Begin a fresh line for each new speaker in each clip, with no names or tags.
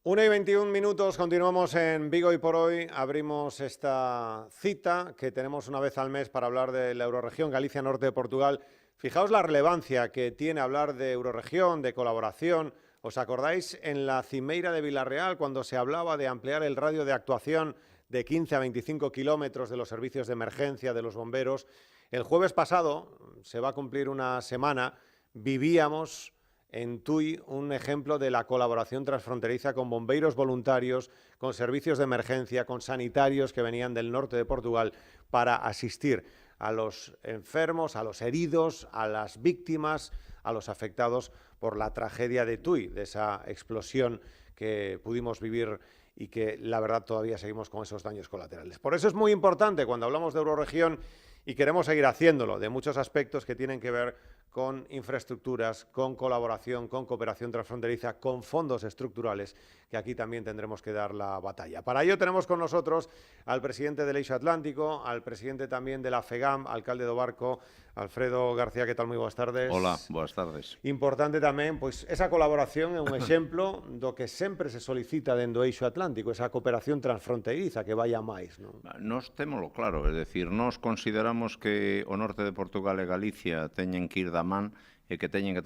1:21, continuamos en Vigo y por hoy abrimos esta cita que tenemos una vez al mes para hablar de la Eurorregión Galicia Norte de Portugal. Fijaos la relevancia que tiene hablar de Eurorregión, de colaboración. ¿Os acordáis en la cimeira de Vilarreal cuando se hablaba de ampliar el radio de actuación de 15 a 25 kilómetros de los servicios de emergencia de los bomberos? El jueves pasado, se va a cumplir una semana, vivíamos en Tui un ejemplo de la colaboración transfronteriza con bombeiros voluntarios, con servicios de emergencia, con sanitarios que venían del norte de Portugal para asistir a los enfermos, a los heridos, a las víctimas, a los afectados por la tragedia de Tui, de esa explosión que pudimos vivir y que la verdad todavía seguimos con esos daños colaterales. Por eso es muy importante cuando hablamos de Eurorregión y queremos seguir haciéndolo, de muchos aspectos que tienen que ver con infraestructuras, con colaboración, con cooperación transfronteriza, con fondos estructurales, que aquí también tendremos que dar la batalla. Para ello tenemos con nosotros al presidente del Eixo Atlántico, al presidente también de la FEGAM, alcalde do Barco, Alfredo García. Que tal? Moi boas tardes.
Hola, boas tardes.
Importante tamén, pois, esa colaboración é un exemplo do que sempre se solicita dentro do Eixo Atlántico, esa cooperación transfronteriza que vai a máis, non?
Nos témolo claro, é dicir, nós consideramos que o norte de Portugal e Galicia teñen que ir da man e que teñen que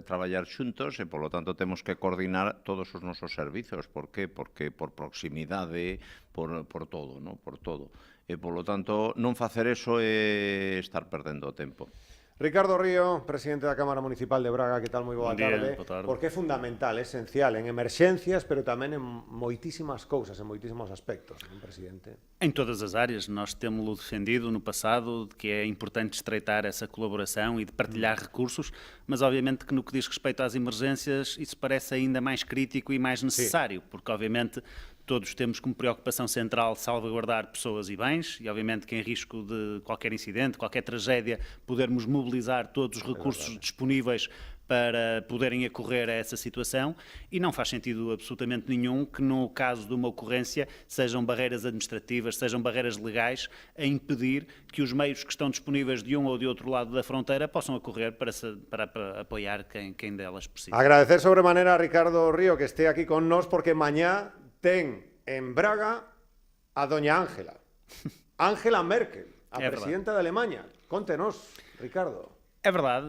traballar xuntos e, polo tanto, temos que coordinar todos os nosos servizos. Por qué? Porque por proximidade, por todo, ¿no? Por todo. E, polo tanto, non facer eso é estar perdendo o tempo.
Ricardo Río, presidente da Cámara Municipal de Braga, que tal? Moi boa tarde.
Boa tarde.
Porque é fundamental, é esencial en emerxencias, pero tamén en moitísimas cousas, en moitísimos aspectos, non, presidente?
Em todas as áreas, nós temos-lo defendido no passado, de que é importante estreitar essa colaboração e de partilhar recursos, mas obviamente que no que diz respeito às emergências, isso parece ainda mais crítico e mais necessário, porque obviamente todos temos como preocupação central salvaguardar pessoas e bens e, obviamente, que em risco de qualquer incidente, qualquer tragédia, podermos mobilizar todos os recursos disponíveis para poderem acorrer a essa situação e não faz sentido absolutamente nenhum que no caso de uma ocorrência sejam barreiras administrativas, sejam barreiras legais a impedir que os meios que estão disponíveis de um ou de outro lado da fronteira possam acorrer para apoiar quem delas precisa.
Agradecer sobremanera a Ricardo Río que esté aquí con nós porque mañá ten en Braga a doña Ángela, Angela Merkel, a presidenta de Alemanha. Conte-nos, Ricardo.
É verdade,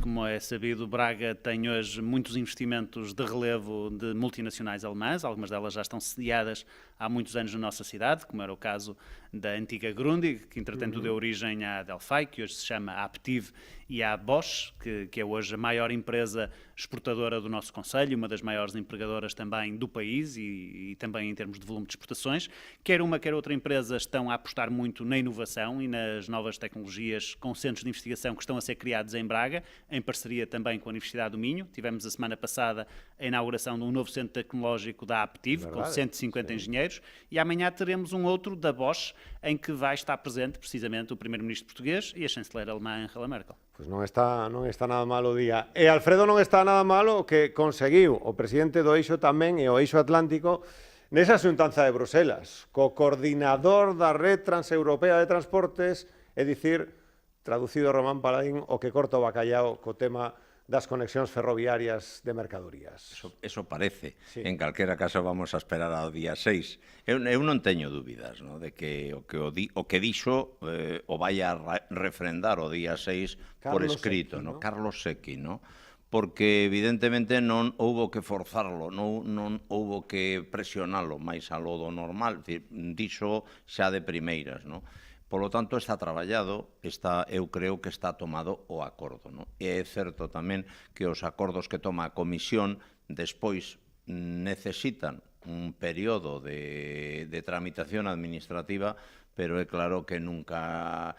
como é sabido, Braga tem hoje muitos investimentos de relevo de multinacionais alemãs, algumas delas já estão sediadas há muitos anos na nossa cidade, como era o caso da antiga Grundig, que entretanto deu origem à Delphi, que hoje se chama Aptiv, e à Bosch, que é hoje a maior empresa exportadora do nosso concelho, uma das maiores empregadoras também do país e também em termos de volume de exportações. Quer uma, quer outra empresa estão a apostar muito na inovação e nas novas tecnologias, com centros de investigação que estão a ser criados em Braga, em parceria também com a Universidade do Minho. Tivemos a semana passada a inauguração de um novo centro tecnológico da Aptiv, com 150 engenheiros, e amanhã teremos um outro da Bosch, em que vai estar presente precisamente o primeiro-ministro português e a chanceler alemã Angela Merkel.
Pois non está nada mal o día. E Alfredo, non está nada malo o que conseguiu o presidente do Eixo tamén e o Eixo Atlántico nesa xuntanza de Bruselas, co coordinador da Red Transeuropea de Transportes, é dicir, traducido Román Paladín, o que corta o bacallao co tema das conexións ferroviarias de mercadorías.
Eso parece.
Sí.
En calquera caso vamos a esperar ao día 6. Eu non teño dúbidas, no, de que o que dixo o vai a refrendar o día 6 por escrito,
Secchi,
no? Carlos Secchi, no? Porque evidentemente non houbo que forzarlo, non houbo que presionalo máis a lo do normal, dixo xa de primeiras, no? Polo tanto, está traballado, eu creo que está tomado o acordo, no? E é certo tamén que os acordos que toma a Comisión despois necesitan un período de tramitación administrativa, pero é claro que nunca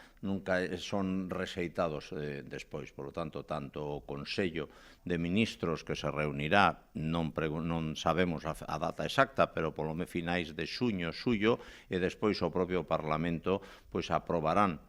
son rexeitados despois. Por lo tanto, tanto o Consello de Ministros que se reunirá, non sabemos a data exacta, pero polo finais de xuño, xullo, e despois o propio Parlamento pois aprobarán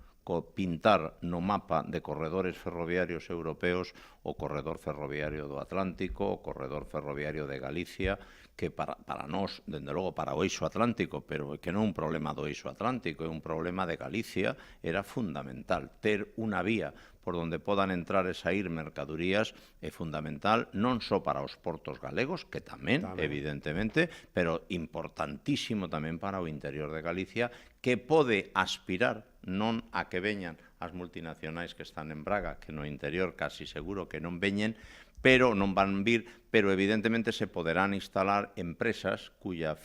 pintar no mapa de corredores ferroviarios europeos o corredor ferroviario do Atlántico, o corredor ferroviario de Galicia, que para nós, dende logo, para o eixo atlántico, pero que non é un problema do eixo atlántico, é un problema de Galicia, era fundamental. Ter unha vía por donde podan entrar e sair mercadorías é fundamental, non só para os portos galegos, que tamén, evidentemente, pero importantísimo tamén para o interior de Galicia, que pode aspirar non a que veñan as multinacionais que están en Braga, que no interior casi seguro que non veñen, pero non van vir, pero evidentemente se poderán instalar empresas cuya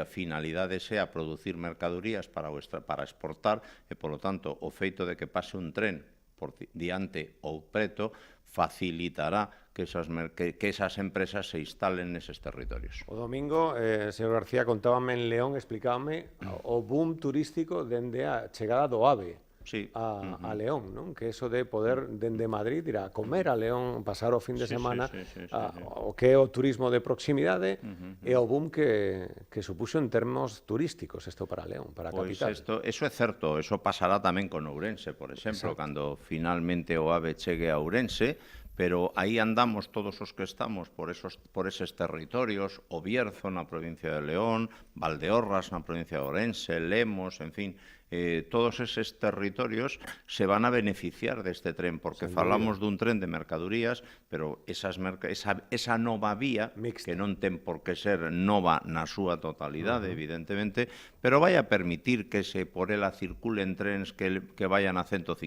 finalidade sea producir mercadorías para exportar e, polo tanto, o feito de que pase un tren por diante ou preto facilitará que esas empresas se instalen neses territorios.
O domingo, señor García, contábame en León, explícame o boom turístico dende a chegada do AVE.
Sí.
A León, non? Que eso de poder dende Madrid ir a comer a León, pasar o fin de semana, o que é o turismo de proximidade e o boom que supuxo en termos turísticos isto para León, para a capital.
Eso é certo, eso pasará tamén con Ourense, por exemplo, cando finalmente o AVE chegue a Ourense, pero aí andamos todos os que estamos por eses territorios, o Bierzo na provincia de León, Valdeorras na provincia de Ourense, Lemos, en fin, todos eses territorios se van a beneficiar deste tren, porque falamos dun tren de mercadorías, pero esa nova vía, que non ten por que ser nova na súa totalidade, evidentemente, pero vai a permitir que se por ela circulen trens que vayan a 150,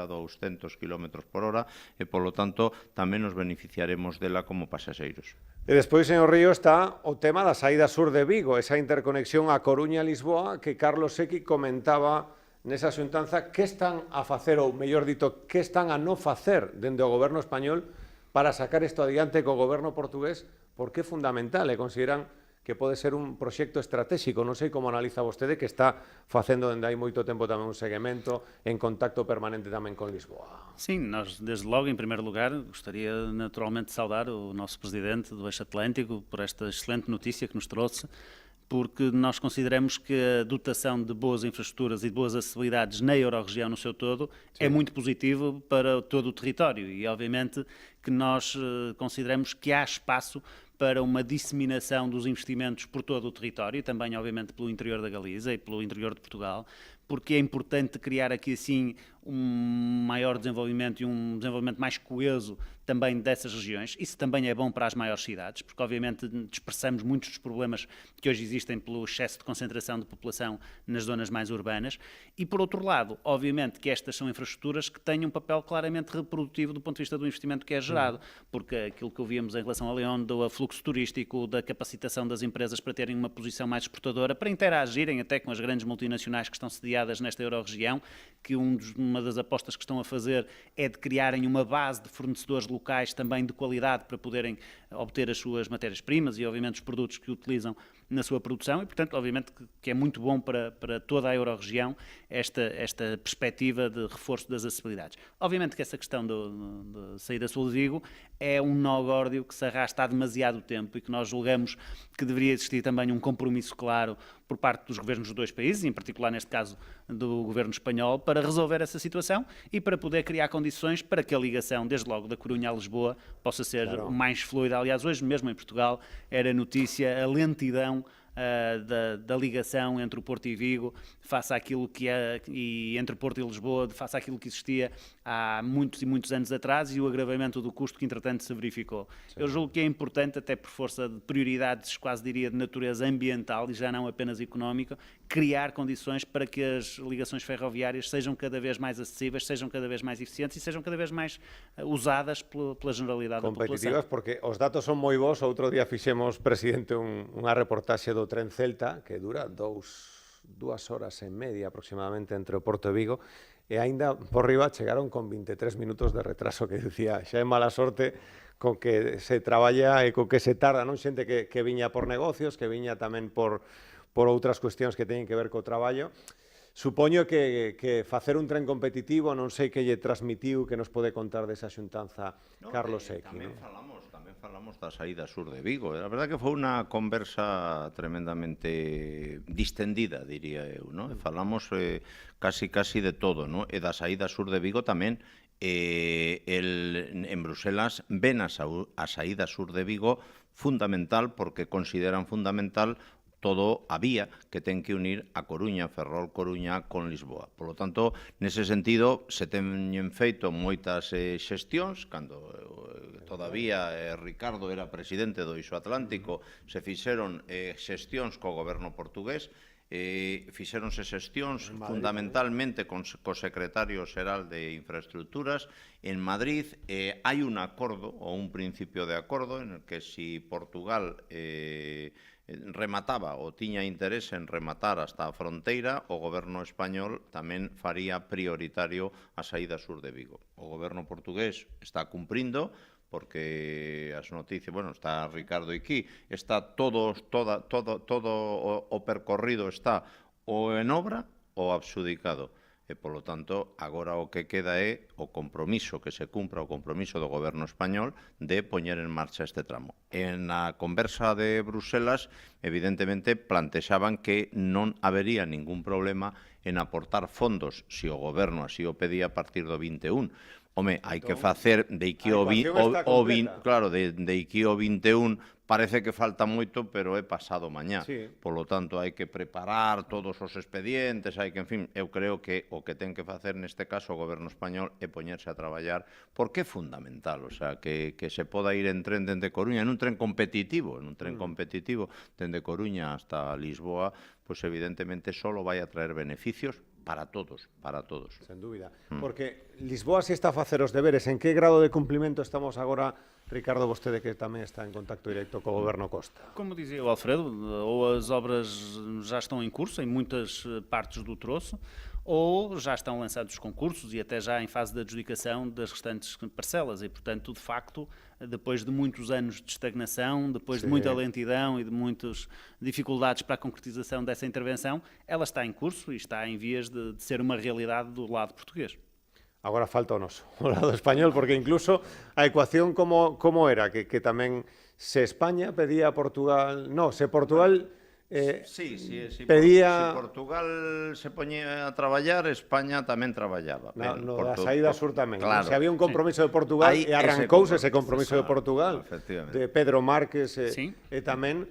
200 km por hora, e, polo tanto, tamén nos beneficiaremos dela como pasaxeiros.
E despois, señor Río, está o tema da saída sur de Vigo, esa interconexión a Coruña-Lisboa que Carlos Secchi comentaba nesa xuntanza. Que están a facer, ou mellor dito, que están a non facer dende o goberno español para sacar isto adiante co goberno portugués? Porque é fundamental e consideran que pode ser un proxecto estratégico. Non sei como analiza vostede, que está facendo dende hai moito tempo tamén un seguimento en contacto permanente tamén con Lisboa.
Sim, nós desde logo, em primeiro lugar, gostaria naturalmente de saudar o nosso Presidente do Eixo Atlântico por esta excelente notícia que nos trouxe, porque nós consideramos que a dotação de boas infraestruturas e de boas acessibilidades na Eurorregião no seu todo é muito positivo para todo o território e, obviamente, que nós consideramos que há espaço para uma disseminação dos investimentos por todo o território e também, obviamente, pelo interior da Galiza e pelo interior de Portugal, porque é importante criar aqui, assim, um maior desenvolvimento e um desenvolvimento mais coeso também dessas regiões. Isso também é bom para as maiores cidades, porque obviamente dispersamos muitos dos problemas que hoje existem pelo excesso de concentração de população nas zonas mais urbanas. E por outro lado, obviamente que estas são infraestruturas que têm um papel claramente reprodutivo do ponto de vista do investimento que é gerado, porque aquilo que ouvíamos em relação a León, do afluxo turístico, da capacitação das empresas para terem uma posição mais exportadora, para interagirem até com as grandes multinacionais que estão sediadas nesta Eurorregião, que uma das apostas que estão a fazer é de criarem uma base de fornecedores locais também de qualidade para poderem obter as suas matérias-primas e, obviamente, os produtos que utilizam na sua produção e, portanto, obviamente que é muito bom para toda a Eurorregião esta perspectiva de reforço das acessibilidades. Obviamente que essa questão da saída sul de Vigo é um nó górdio que se arrasta há demasiado tempo e que nós julgamos que deveria existir também um compromisso claro por parte dos governos dos dois países, em particular neste caso do governo espanhol, para resolver essa situação e para poder criar condições para que a ligação, desde logo da Corunha a Lisboa, possa ser mais fluida. Aliás, hoje mesmo em Portugal era notícia a lentidão da ligação entre o Porto e Vigo, face àquilo que é, e entre o Porto e Lisboa, face àquilo que existia há muitos e muitos anos atrás e o agravamento do custo que entretanto se verificou. Sim. Eu julgo que é importante, até por força de prioridades, quase diria, de natureza ambiental e já não apenas económica, criar condições para que as ligações ferroviárias sejam cada vez mais acessíveis, sejam cada vez mais eficientes e sejam cada vez mais usadas pela generalidade da população.
Competitivas, porque os datos son moi bons. Outro día fixemos, presidente, unha reportaxe do tren Celta, que dura 2 horas e media aproximadamente entre o Porto e Vigo, e aínda por riba chegaron con 23 minutos de retraso, que dicía, xa é mala sorte co que se traballa e co que se tarda, non? Xente que viña por negocios, que viña tamén por outras cuestións que teñen que ver co traballo. Supoño que facer un tren competitivo, non sei que lle transmitiu, que nos pode contar desa xuntanza Carlos Secchi.
Tamén falamos da saída sur de Vigo. A verdade que foi unha conversa tremendamente distendida, diría eu, non? Falamos casi de todo, non? E da saída sur de Vigo tamén, en Bruselas ven a saída sur de Vigo fundamental porque consideran fundamental todo a vía que ten que unir a Coruña, Ferrol-Coruña con Lisboa. Por lo tanto, nese sentido, se teñen feito moitas xestións, cando todavía Ricardo era presidente do Eixo Atlántico, se fixeron xestións co goberno portugués, fixéronse xestións fundamentalmente co secretario xeral de Infraestructuras en Madrid. Hai un acordo ou un principio de acordo en el que si Portugal remataba ou tiña interés en rematar hasta a fronteira, o goberno español tamén faría prioritario a saída sur de Vigo. O goberno portugués está cumprindo, porque as noticias, bueno, está Ricardo aquí, está todo o percorrido está ou en obra ou adxudicado. E, polo tanto, agora o que queda é o compromiso, que se cumpra o compromiso do goberno español de poñer en marcha este tramo. En a conversa de Bruselas, evidentemente, plantexaban que non habería ningún problema en aportar fondos, se o goberno así o pedía, a partir do 21. Home, hai que facer de aquí ao 21, parece que falta moito, pero é pasado mañá.
Sí.
Por lo tanto, hai que preparar todos os expedientes, hai que, en fin, eu creo que o que ten que facer neste caso o goberno español é poñerse a traballar, porque é fundamental, o sea, que se poda ir en tren dende Coruña, en un tren competitivo, dende Coruña hasta Lisboa, pois evidentemente solo vai a traer beneficios para todos, para todos.
Sen dúbida. Porque Lisboa si está a facer os deberes. En que grado de cumplimento estamos agora, Ricardo, vostede que tamén está en contacto directo co goberno Costa?
Como dizia o Alfredo, ou as obras já estão em curso em muitas partes do troço, ou já estão lançados os concursos e até já em fase de adjudicação das restantes parcelas. E, portanto, de facto, depois de muitos anos de estagnação, depois de muita lentidão e de muitas dificuldades para a concretização dessa intervenção, ela está em curso e está em vias de ser uma realidade do lado português.
Agora falta o noso, o lado español, porque incluso a ecuación como era, que tamén se España pedía a Portugal... No, se Portugal...
Si
pedía...
Portugal se poñía a traballar, España tamén traballaba.
No da saída sur tamén.
Claro,
se había un compromiso de Portugal e arrancouse ese compromiso de Portugal, de Pedro Márquez e tamén.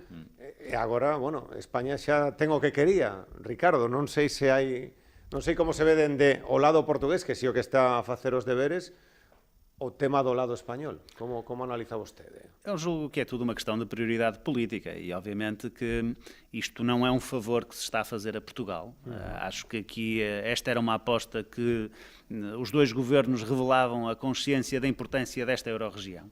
E agora, bueno, España xa ten o que quería. Ricardo, non sei se hai... Non sei como se ve dende o lado portugués, que si o que está a facer os deberes, o tema do lado español. Como analiza vostede?
Eu julgo que é tudo uma questão de prioridade política e, obviamente, que isto não é um favor que se está a fazer a Portugal. Acho que aqui esta era uma aposta que os dois governos revelavam a consciência da importância desta euro-região.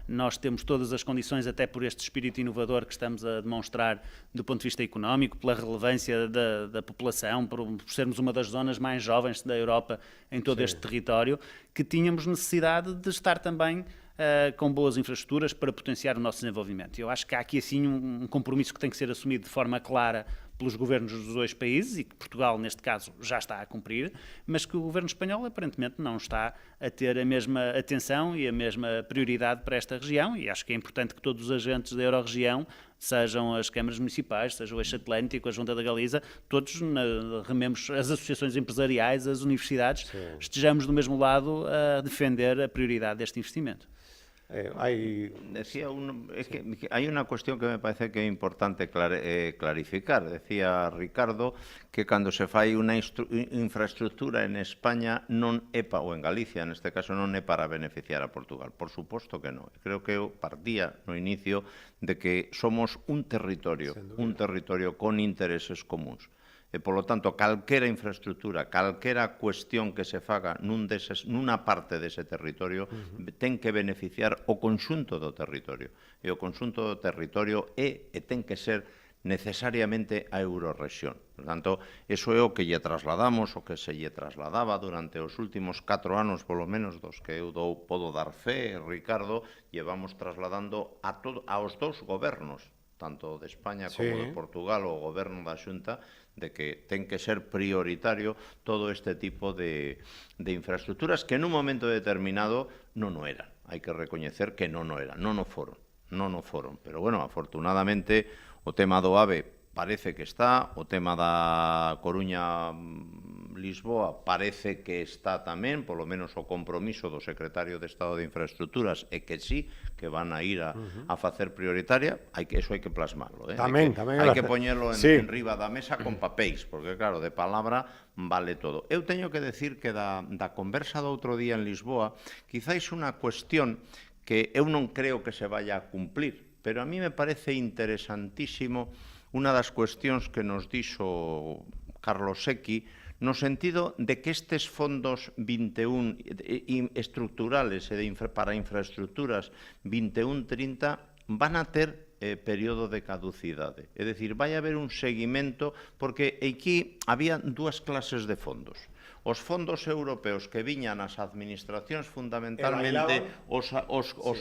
Nós temos todas as condições, até por este espírito inovador que estamos a demonstrar do ponto de vista económico, pela relevância da população, por sermos uma das zonas mais jovens da Europa em todo este território, que tínhamos necessidade de estar também com boas infraestruturas para potenciar o nosso desenvolvimento. Eu acho que há aqui assim um compromisso que tem que ser assumido de forma clara pelos governos dos dois países e que Portugal, neste caso, já está a cumprir, mas que o governo espanhol, aparentemente, não está a ter a mesma atenção e a mesma prioridade para esta região e acho que é importante que todos os agentes da Euro-região, sejam as câmaras municipais, seja o Eixo Atlântico, a Junta da Galiza, todos rememos as associações empresariais, as universidades, estejamos do mesmo lado a defender a prioridade deste investimento.
Hay una cuestión que me parece que é importante clarificar. Decía Ricardo que cando se fai unha infraestructura en España non é ou en Galicia, neste caso, non é para beneficiar a Portugal. Por suposto que non. Creo que eu partía no inicio de que somos un territorio con intereses comuns. E, polo tanto, calquera infraestructura, calquera cuestión que se faga nunha parte dese territorio ten que beneficiar o conxunto do territorio. E o conxunto do territorio é e ten que ser necesariamente a Eurorrexión. Por tanto, eso é o que lle trasladamos, o que se lle trasladaba durante os últimos 4 anos, polo menos, dos que eu podo dar fe, Ricardo, llevamos trasladando aos dous gobernos, tanto de España como de Portugal, o goberno da Xunta, de que ten que ser prioritario todo este tipo de infraestructuras que en un momento determinado non o eran. Hai que recoñecer que non o eran, non o foron. Pero, bueno, afortunadamente, o tema do AVE parece que está, o tema da Coruña Lisboa parece que está tamén, polo menos o compromiso do secretario de Estado de Infraestructuras é que sí, que van a ir a facer prioritaria, eso hai que plasmarlo.
Tamén.
Hai que poñerlo en riba da mesa con papéis, porque claro, de palabra vale todo. Eu teño que decir que da conversa do outro día en Lisboa, quizáis unha cuestión que eu non creo que se vaya a cumplir, pero a mí me parece interesantísimo unha das cuestións que nos dixo Carlos Secchi, no sentido de que estes fondos 21 estructurales e para infraestructuras 21-30 van a ter período de caducidade. É dicir, vai haber un seguimento, porque aquí había dúas clases de fondos. Os fondos europeos que viñan ás administracións, fundamentalmente os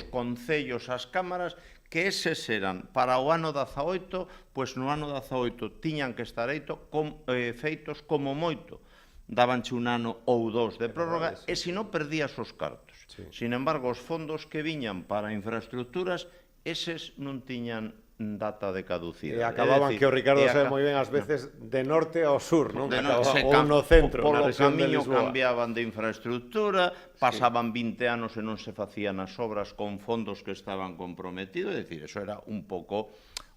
concellos, as cámaras, que eses eran para o ano 18, pois no ano 18 tiñan que estar feitos como moito. Dábanche un ano ou dous de prórroga e se non perdías os cartos. Sin embargo, os fondos que viñan para infraestructuras, eses non tiñan data de caducidade.
E acababan, que o Ricardo sabe moi ben, ás veces de norte ao sur, non? Ou no centro, na rexión de Lisboa.
Cambiaban de infraestructura, pasaban 20 anos e non se facían as obras con fondos que estaban comprometidos, é dicir, eso era un pouco,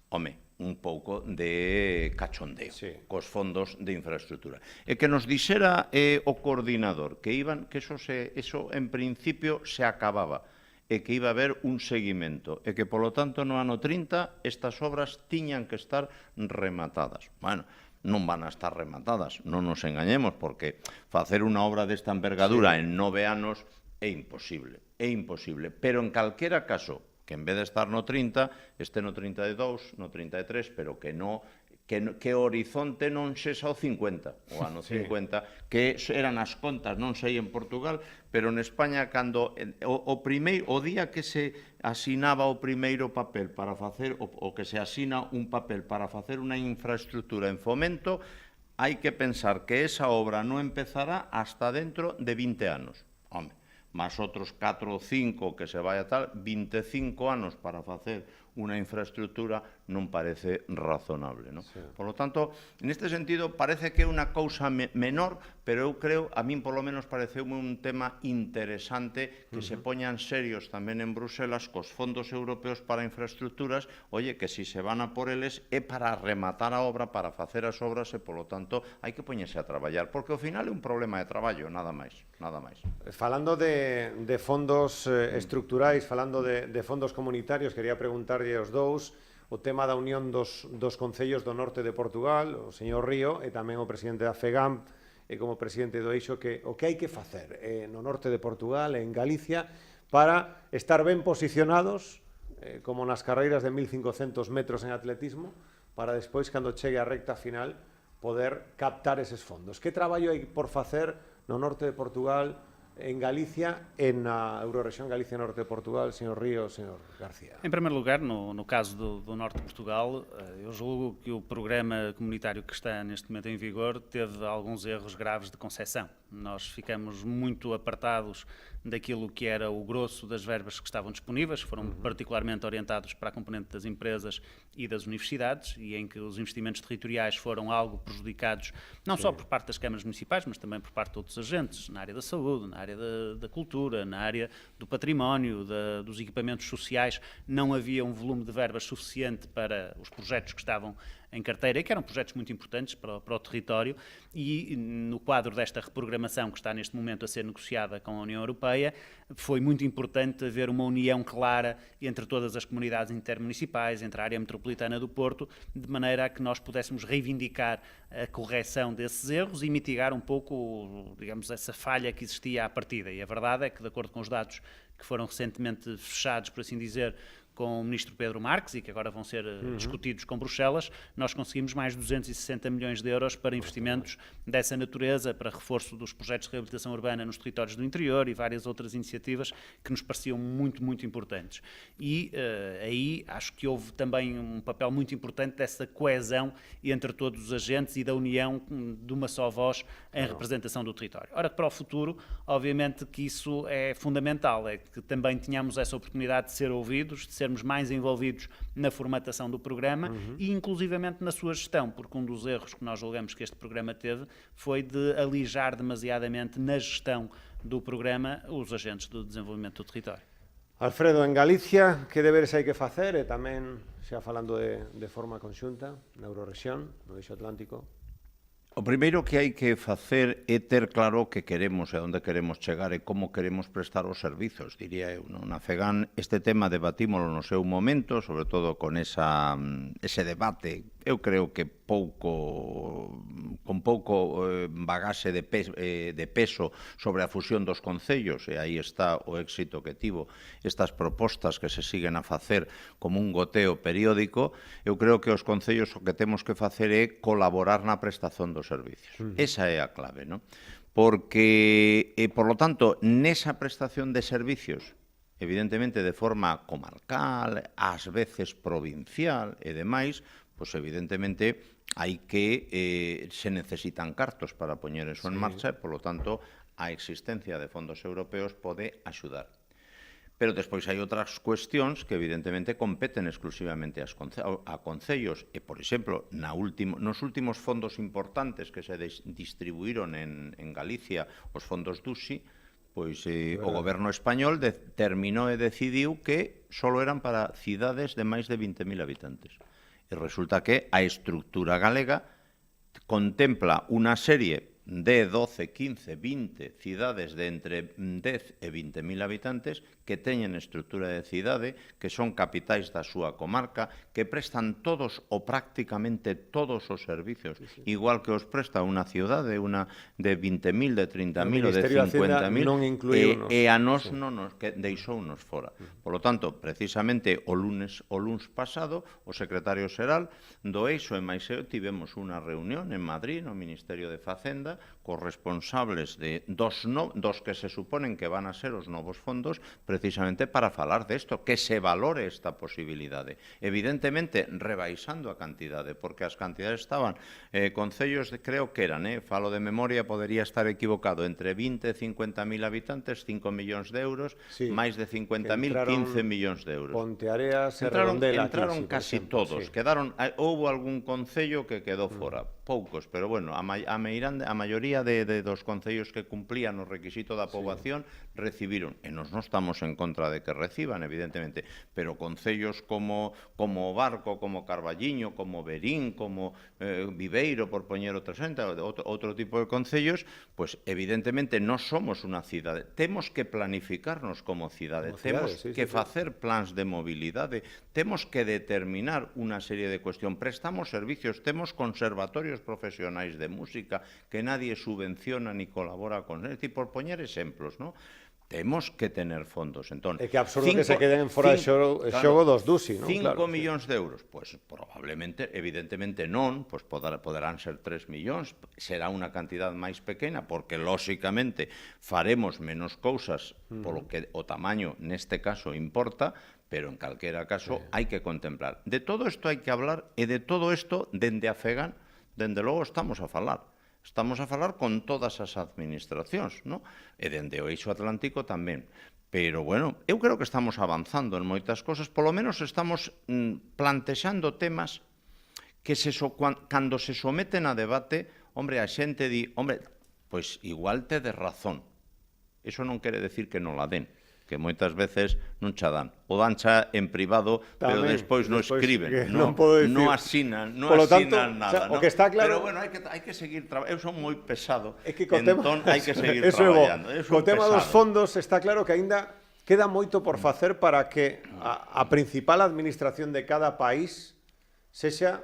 un pouco de cachondeo cos fondos de infraestructura. E que nos dixera o coordinador que eso en principio se acababa, e que iba a haber un seguimento, e que, polo tanto, no ano 30 estas obras tiñan que estar rematadas. Bueno, non van a estar rematadas, non nos engañemos, porque facer unha obra desta envergadura en 9 anos é imposible, pero en calquera caso, que en vez de estar no 30, este no 32, no 33, pero que o horizonte non sexa o 50, o ano 50, que eran as contas, non sei en Portugal, pero en España, cando o día que se asinaba o primeiro papel para facer, o que se asina un papel para facer unha infraestructura en Fomento, hai que pensar que esa obra non empezará hasta dentro de 20 anos. Más outros 4 ou 5 que se vai a tal, 25 anos para facer unha infraestructura non parece razonable. Por lo tanto, neste sentido, parece que é unha cousa menor, pero eu creo, a min polo menos pareceume un tema interesante que se poñan serios tamén en Bruselas cos fondos europeos para infraestructuras, que si se van a por eles é para rematar a obra, para facer as obras e, polo tanto, hai que poñerse a traballar, porque ao final é un problema de traballo, nada máis.
Falando de fondos estructurais, falando de fondos comunitarios, quería preguntarlle aos dous o tema da unión dos concellos do norte de Portugal, o señor Río e tamén o presidente da FEGAM e como presidente do Eixo, o que hai que facer no norte de Portugal e en Galicia para estar ben posicionados como nas carreiras de 1500 metros en atletismo, para despois, cando chegue a recta final, poder captar eses fondos. Que traballo hai por facer no norte de Portugal, en Galicia, na Eurorrexión Galicia Norte de Portugal, señor Río, señor García?
Em primeiro lugar, no caso do Norte de Portugal, eu julgo que o programa comunitário que está neste momento em vigor teve alguns erros graves de concepção. Nós ficamos muito apartados daquilo que era o grosso das verbas que estavam disponíveis, foram particularmente orientados para a componente das empresas e das universidades, e em que os investimentos territoriais foram algo prejudicados, não só por parte das câmaras municipais, mas também por parte de outros agentes, na área da saúde, na área da cultura, na área do património, dos equipamentos sociais. Não havia um volume de verbas suficiente para os projetos que estavam em carteira, e que eram projetos muito importantes para o território, e no quadro desta reprogramação que está neste momento a ser negociada com a União Europeia, foi muito importante haver uma união clara entre todas as comunidades intermunicipais, entre a área metropolitana do Porto, de maneira a que nós pudéssemos reivindicar a correção desses erros e mitigar um pouco, digamos, essa falha que existia à partida. E a verdade é que, de acordo com os dados que foram recentemente fechados, por assim dizer, com o ministro Pedro Marques e que agora vão ser discutidos com Bruxelas, nós conseguimos mais de 260 milhões de euros para investimentos dessa natureza, para reforço dos projetos de reabilitação urbana nos territórios do interior e várias outras iniciativas que nos pareciam muito, muito importantes. E aí acho que houve também um papel muito importante dessa coesão entre todos os agentes e da união de uma só voz em representação do território. Ora, para o futuro, obviamente que isso é fundamental, é que também tenhamos essa oportunidade de ser ouvidos, de ser sermos mais envolvidos na formatação do programa e inclusivamente na sua gestão, porque um dos erros que nós julgamos que este programa teve foi de alijar demasiadamente na gestão do programa os agentes do desenvolvimento do território.
Alfredo, en Galicia, que deberes hai que facer? E tamén, xa falando de forma conxunta, na Eurorrexión, no Eixo Atlántico.
O primeiro que hai que facer é ter claro o que queremos e onde queremos chegar e como queremos prestar os servizos, diría eu. Na FEGAN este tema debatímolo no seu momento, sobre todo con ese debate, eu creo que con pouco bagaxe de peso sobre a fusión dos concellos, e aí está o éxito que tivo estas propostas que se siguen a facer como un goteo periódico. Eu creo que os concellos o que temos que facer é colaborar na prestación dos servicios. Esa é a clave, non? Porque, por lo tanto, nesa prestación de servicios, evidentemente de forma comarcal, ás veces provincial e demais, pois evidentemente hai que se necesitan cartos para poñer eso en marcha e, por lo tanto, a existencia de fondos europeos pode axudar. Pero despois hai outras cuestións que evidentemente competen exclusivamente a concellos e, por exemplo, nos últimos fondos importantes que se distribuíron en Galicia, os fondos DUSI, pois o goberno español determinou e decidiu que só eran para cidades de máis de 20.000 habitantes. E resulta que a estructura galega contempla unha serie de 12, 15, 20 cidades de entre 10 e 20.000 habitantes que teñen estrutura de cidade, que son capitais da súa comarca, que prestan todos ou prácticamente todos os servicios, igual que os presta unha cidade, unha de 20.000, de 30.000 ou de 50.000, e a nós non nos deixounos fora. Por lo tanto, precisamente o luns pasado, o secretario xeral do Eixo e máis eu tivemos unha reunión en Madrid, no Ministerio de Facenda, cos responsables dos que se suponen que van a ser os novos fondos, precisamente para falar desto, que se valore esta posibilidade. Evidentemente, rebaixando a cantidade, porque as cantidades estaban, concellos, creo que eran, falo de memoria, podería estar equivocado, entre 20 e 50.000 habitantes, 5 millóns de euros, máis de 50.000, 15 millóns de euros.
Ponteareas e Redondela.
Entraron casi todos. Houbo algún concello que quedou fora, poucos, pero bueno, a maioría dos concellos que cumplían o requisito da poboación recibiron, e nos non estamos en contra de que reciban, evidentemente, pero concellos como o Barco, como Carballiño, como Verín, como Viveiro, por poñer outro tipo de concellos, pues evidentemente non somos unha cidade. Temos que planificarnos como cidade, temos que facer plans de mobilidade, temos que determinar unha serie de cuestións. Prestamos servicios, temos conservatorios profesionais de música que nadie subvenciona ni colabora con eles, por poñer exemplos, non? Temos que tener fondos. Entón,
é que absurdo que se queden fora de xogo dos DUSI, non?
5 millóns de euros, pois probablemente, evidentemente non, pois poderán ser 3 millóns, será unha cantidad máis pequena, porque lóxicamente faremos menos cousas polo que o tamaño neste caso importa, pero en calquera caso hai que contemplar. De todo isto hai que hablar, e de todo isto, dende a FEGAN, dende logo estamos a falar. Estamos a falar con todas as administracións, non? E dende o Eixo Atlántico tamén. Pero, bueno, eu creo que estamos avanzando en moitas cosas, polo menos estamos plantexando temas que cando se someten a debate, hombre, a xente di, hombre, pois igual te de razón. Eso non quere decir que non la den, que moitas veces non xa dan. O dan xa en privado, pero despois non escriben, non asinan nada.
O que está claro...
Pero, bueno, hai que seguir traballando. Eu son moi pesado, entón hai que seguir traballando.
O tema dos fondos está claro que aínda queda moito por facer para que a principal administración de cada país sexa,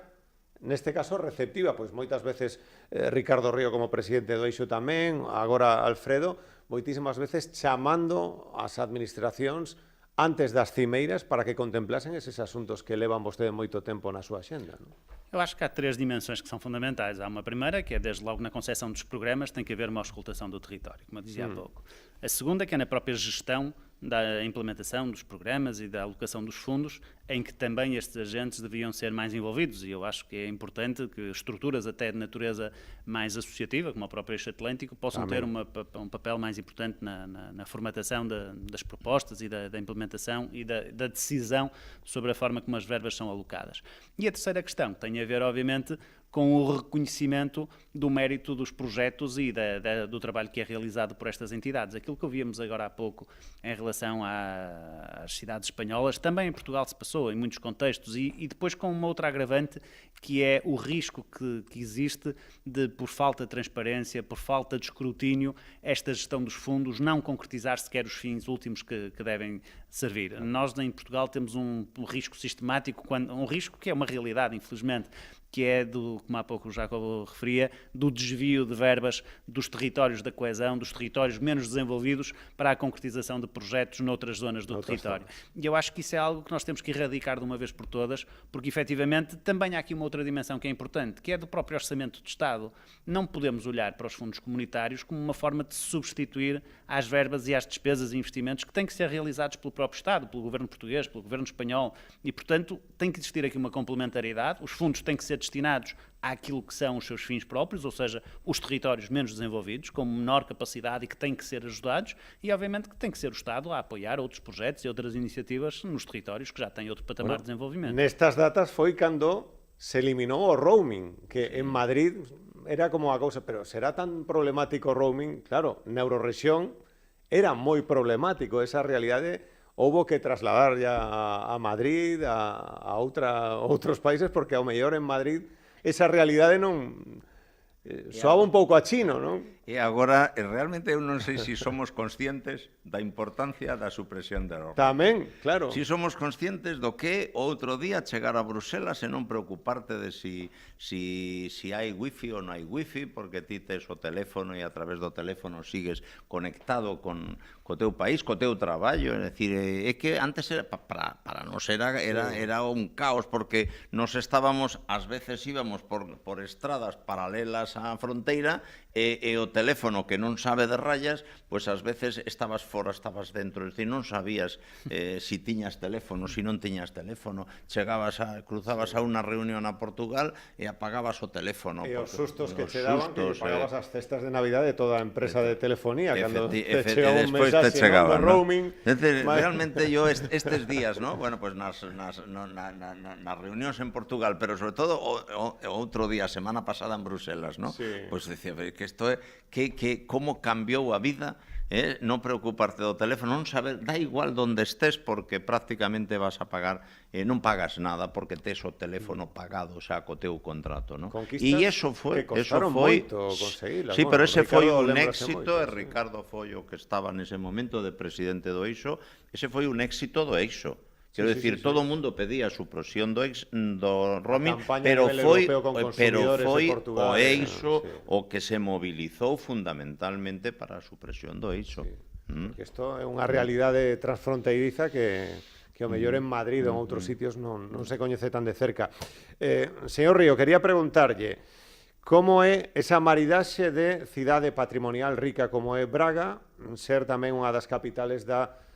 neste caso, receptiva. Pois moitas veces Ricardo Río como presidente do Eixo tamén, agora Alfredo, moitísimas veces chamando as administracións antes das cimeiras para que contemplasen eses asuntos que levan vostede moito tempo na súa axenda, non?
Eu acho que há três dimensões que são fundamentais. Há uma primeira, que é desde logo na concepção dos programas, tem que haver uma auscultação do território, como eu dizia há pouco. A segunda, que é na própria gestão da implementação dos programas e da alocação dos fundos, em que também estes agentes deviam ser mais envolvidos, e eu acho que é importante que estruturas até de natureza mais associativa, como a própria Eixo Atlântico, possam ter um papel mais importante na formatação das propostas e da implementação e da decisão sobre a forma como as verbas são alocadas. E a terceira questão tem a ver, obviamente, com o reconhecimento do mérito dos projetos e do trabalho que é realizado por estas entidades. Aquilo que ouvíamos agora há pouco em relação às cidades espanholas, também em Portugal se passou em muitos contextos, e depois com uma outra agravante, que é o risco que existe de, por falta de transparência, por falta de escrutínio, esta gestão dos fundos não concretizar sequer os fins últimos que devem servir. Nós em Portugal temos um risco sistemático, um risco que é uma realidade, infelizmente, que é, como há pouco o Jacobo referia, do desvio de verbas dos territórios da coesão, dos territórios menos desenvolvidos, para a concretização de projetos noutras zonas do território. E eu acho que isso é algo que nós temos que erradicar de uma vez por todas, porque efetivamente também há aqui uma outra dimensão que é importante, que é do próprio Orçamento de Estado. Não podemos olhar para os fundos comunitários como uma forma de se substituir às verbas e às despesas e investimentos que têm que ser realizados pelo próprio Estado, pelo governo português, pelo governo espanhol, e portanto tem que existir aqui uma complementariedade. Os fundos têm que ser destinados àquilo que são os seus fins próprios, ou seja, os territórios menos desenvolvidos, com menor capacidade e que têm que ser ajudados, e obviamente que tem que ser o Estado a apoiar outros projetos e outras iniciativas nos territórios que já têm outro patamar de desenvolvimento.
Nestas datas foi cando se eliminou o roaming, que en Madrid era como a cousa, pero será tan problemático o roaming? Claro, na Eurorrexión era moi problemático esa realidade. Houbo que trasladar ya a Madrid, a outros países, porque ao mellor en Madrid esa realidade non soaba un pouco a chino, non?
E agora, realmente eu non sei se somos conscientes da importancia da supresión de roaming.
Tamén, claro.
Si somos conscientes do que outro día chegar a Bruselas e non preocuparte de si hai wifi ou non hai wifi, porque ti tes o teléfono e a través do teléfono sigues conectado co teu país, co teu traballo. É dicir, é que antes era para nos era un caos, porque nos estábamos, ás veces íbamos por estradas paralelas á fronteira, e o teléfono que non sabe de rayas, pois ás veces estabas fora, estabas dentro, é dicir, non sabías si tiñas teléfono, si non tiñas teléfono, cruzabas a unha reunión a Portugal e apagabas o teléfono.
E os sustos que che daban, que pagabas as cestas de Navidad de toda a empresa de telefonía, cando te chegaba un mensaxe de roaming.
Realmente yo estes días, ¿no? Bueno, pues nas reunións en Portugal, pero sobre todo outro día, semana pasada en Bruselas, ¿no? Pues decía, que isto é como cambiou a vida, non preocuparte do teléfono, non saber, dá igual onde estés, porque prácticamente vas a pagar, non pagas nada porque tes o teléfono pagado xa co teu contrato, non?
E
iso foi
moito conseguilas.
Sí, pero ese foi un éxito, e Ricardo foi o que estaba nese momento de presidente do Eixo, ese foi un éxito do Eixo. Quero dicir, todo o mundo pedía a supresión do roaming, pero foi o Eixo o que se mobilizou fundamentalmente para a supresión do Eixo.
Porque isto é unha realidade transfronteiriza que ao mellor en Madrid ou en outros sitios non se coñece tan de cerca. Señor Río, quería preguntarlle como é esa maridaxe de cidade patrimonial rica como é Braga, ser tamén unha das capitales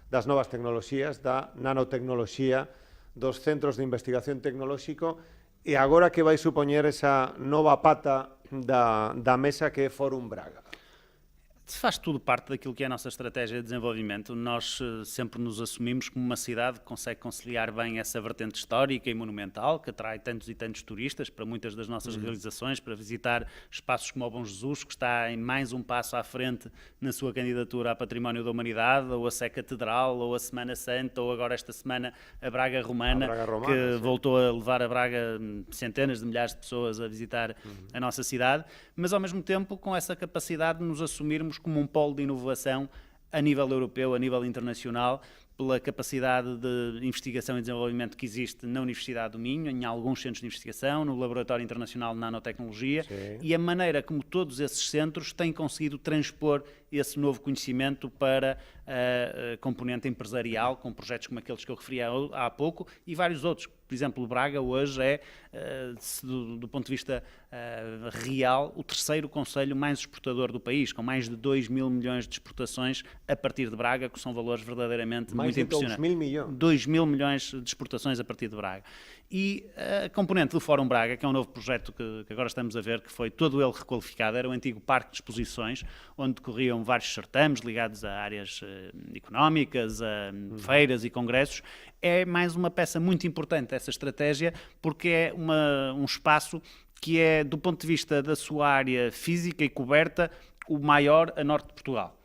das novas tecnoloxías, da nanotecnoloxía, dos centros de investigación tecnolóxico, e agora que vai supoñer esa nova pata da mesa que é Fórum Braga?
Faz tudo parte daquilo que é a nossa estratégia de desenvolvimento. Nós sempre nos assumimos como uma cidade que consegue conciliar bem essa vertente histórica e monumental, que atrai tantos e tantos turistas para muitas das nossas realizações, para visitar espaços como o Bom Jesus, que está em mais um passo à frente na sua candidatura a Património da Humanidade, ou a Sé Catedral, ou a Semana Santa, ou agora esta semana a Braga Romana, que voltou a levar a Braga centenas de milhares de pessoas a visitar a nossa cidade, mas ao mesmo tempo com essa capacidade de nos assumirmos como um polo de inovação a nível europeu, a nível internacional, pela capacidade de investigação e desenvolvimento que existe na Universidade do Minho, em alguns centros de investigação, no Laboratório Internacional de Nanotecnologia, e a maneira como todos esses centros têm conseguido transpor esse novo conhecimento para a componente empresarial, com projetos como aqueles que eu referi há pouco, e vários outros, por exemplo, Braga hoje é, do ponto de vista real, o terceiro concelho mais exportador do país, com mais de 2 mil milhões de exportações a partir de Braga, que são valores verdadeiramente muito impressionantes.
2 mil milhões.
2 mil milhões de exportações a partir de Braga. E a componente do Fórum Braga, que é um novo projeto que agora estamos a ver, que foi todo ele requalificado, era o antigo parque de exposições, onde decorriam vários certames ligados a áreas económicas, a feiras e congressos. É mais uma peça muito importante essa estratégia, porque é um espaço que é, do ponto de vista da sua área física e coberta, o maior a norte de Portugal.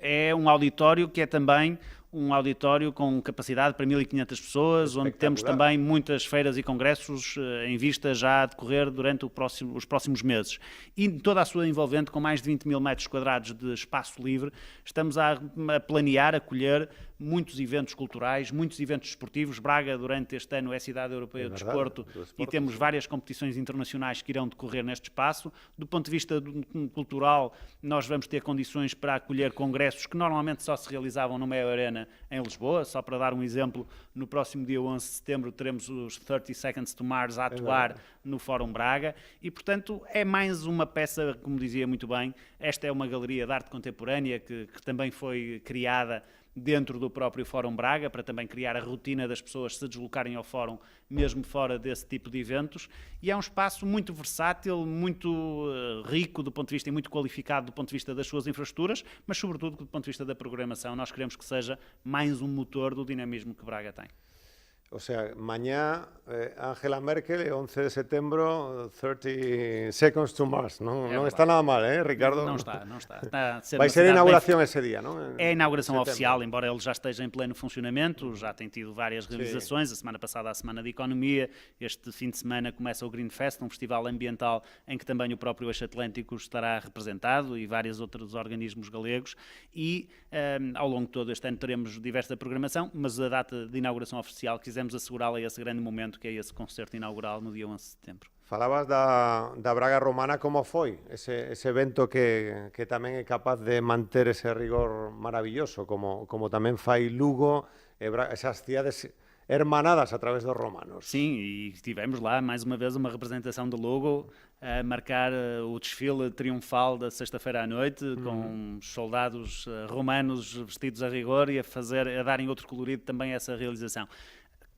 É um auditório que é também um auditório com capacidade para 1.500 pessoas, onde temos também muitas feiras e congressos em vista já a decorrer durante os próximos meses. E toda a sua envolvente, com mais de 20 mil metros quadrados de espaço livre, estamos a planear, acolher muitos eventos culturais, muitos eventos desportivos. Braga, durante este ano, é a Cidade Europeia do Desporto e temos várias competições internacionais que irão decorrer neste espaço. Do ponto de vista cultural, nós vamos ter condições para acolher congressos que normalmente só se realizavam no Meia Arena em Lisboa. Só para dar um exemplo, no próximo dia 11 de setembro teremos os 30 Seconds to Mars a atuar no Fórum Braga e, portanto, é mais uma peça, como dizia muito bem, esta é uma galeria de arte contemporânea que também foi criada dentro do próprio Fórum Braga, para também criar a rotina das pessoas se deslocarem ao Fórum, mesmo fora desse tipo de eventos, e é um espaço muito versátil, muito rico do ponto de vista e muito qualificado do ponto de vista das suas infraestruturas, mas sobretudo do ponto de vista da programação. Nós queremos que seja mais um motor do dinamismo que Braga tem.
O sea, mañana Angela Merkel, 11 de setembro, 30 Seconds to Mars. No está nada mal, Ricardo?
Não está.
Vai ser a inauguração esse dia, não?
É a inauguração oficial, embora ele já esteja em pleno funcionamento, já tem tido várias realizações. A semana passada a Semana de Economia, este fim de semana começa o Green Fest, um festival ambiental em que também o próprio Eixo Atlântico estará representado e vários outros organismos galegos e ao longo de todo este ano teremos diversa programação, mas a data de inauguração oficial quisemos assegurá-la a esse grande momento que é esse concerto inaugural no dia 11 de setembro.
Falavas da Braga Romana, como foi ese evento que tamén é capaz de manter ese rigor maravilloso, como tamén fai Lugo, esas cidades hermanadas a través dos romanos.
Sim, e tivemos lá mais uma vez uma representação de Lugo a marcar o desfile triunfal da sexta-feira à noite, com soldados romanos vestidos a rigor e a darem outro colorido também a essa realização.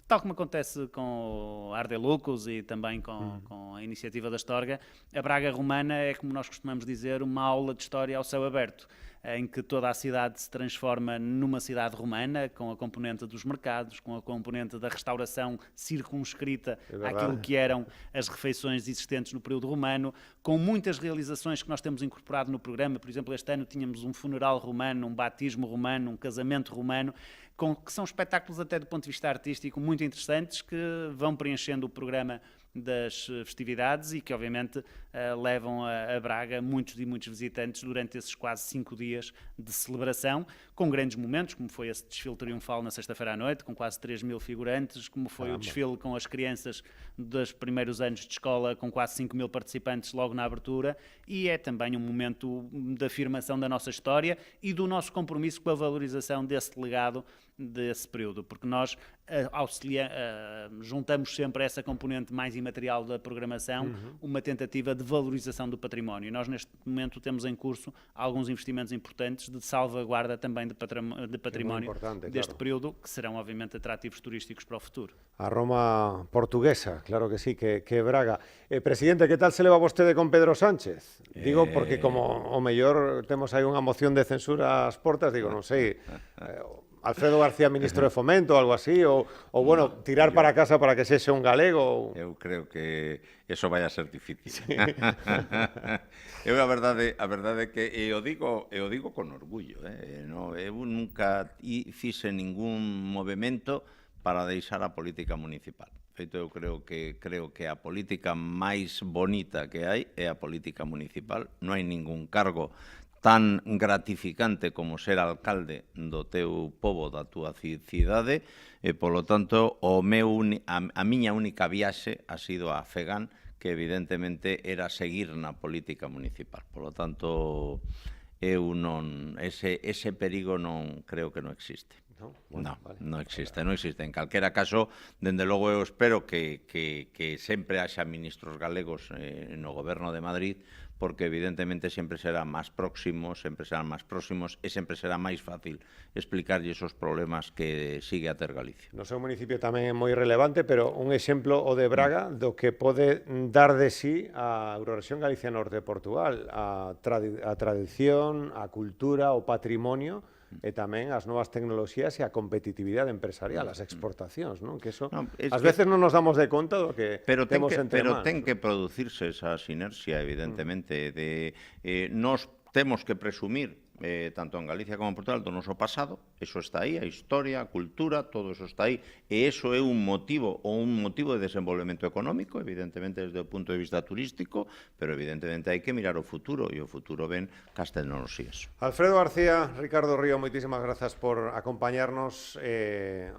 Tal como acontece com a Arde Lucos e também com a iniciativa da Astorga, a Braga Romana é, como nós costumamos dizer, uma aula de história ao céu aberto, em que toda a cidade se transforma numa cidade romana, com a componente dos mercados, com a componente da restauração circunscrita àquilo que eram as refeições existentes no período romano, com muitas realizações que nós temos incorporado no programa. Por exemplo, este ano tínhamos um funeral romano, um batismo romano, um casamento romano, que são espetáculos até do ponto de vista artístico muito interessantes, que vão preenchendo o programa das festividades e que obviamente levam a Braga muitos e muitos visitantes durante esses quase 5 dias de celebração, com grandes momentos, como foi esse desfile triunfal na sexta-feira à noite, com quase 3 mil figurantes, como foi o desfile com as crianças dos primeiros anos de escola, com quase 5 mil participantes logo na abertura, e é também um momento de afirmação da nossa história e do nosso compromisso com a valorização desse legado desse período, porque nós juntamos sempre essa componente mais imaterial da programação, uma tentativa de valorização do património. Nós, neste momento, temos em curso alguns investimentos importantes de salvaguarda também de património deste período, que serão, obviamente, atrativos turísticos para o futuro.
A Roma portuguesa, claro que sí, que Braga. Presidente, que tal se leva vostede con Pedro Sánchez? Digo, porque como o mellor temos aí unha moción de censura ás portas, digo, non sei, Alfredo García, ministro de Fomento, algo así, ou bueno, tirar para casa para que sexa un galego.
Eu creo que eso vai a ser difícil. Sí. Eu a verdade é que eu digo con orgullo, eu nunca fixe ningún movimento para deixar a política municipal. Feito, eu creo que a política máis bonita que hai é a política municipal. Non hai ningún cargo tan gratificante como ser alcalde do teu pobo, da tua cidade, e, polo tanto, a miña única viaxe ha sido a Fegan, que evidentemente era seguir na política municipal. Polo tanto, eu non, ese perigo non creo que non existe.
¿no?
No,
vale.
non existe, non existe. En calquera caso, dende logo eu espero que sempre haxa ministros galegos no goberno de Madrid, porque evidentemente sempre serán máis próximos e sempre será máis fácil explicarlle esos problemas que sigue a ter Galicia.
No seu municipio tamén é moi relevante, pero un exemplo o de Braga do que pode dar de sí a Eurorrexión Galicia Norte de Portugal, a tradición, a cultura, o patrimonio, e tamén as novas tecnoloxías e a competitividade empresarial, as exportacións, non? Que eso, ás veces non nos damos de conta do que temos entre mans.
Pero ten que producirse esa sinerxia, evidentemente, nós temos que presumir tanto en Galicia como en Portugal do noso pasado, eso está aí, a historia, a cultura, todo eso está aí, e eso é un motivo de desenvolvemento económico, evidentemente desde o punto de vista turístico, pero evidentemente hai que mirar o futuro, e o futuro ven cas tecnoloxías.
Alfredo García, Ricardo Río, moitísimas grazas por acompañarnos,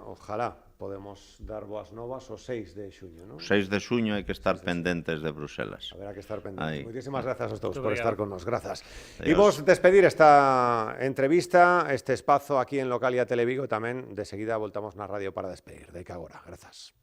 ojalá podemos dar boas novas o 6 de xuño, non?
O 6 de xuño hai que estar pendentes de Bruselas.
Haberá que estar pendentes.
Ahí.
Moitísimas grazas a todos por
Obrigado.
estar con nos. Grazas.
Adiós.
Imos despedir esta entrevista, este espazo aquí en Localia Televigo, tamén de seguida voltamos na radio para despedir. De que agora. Grazas.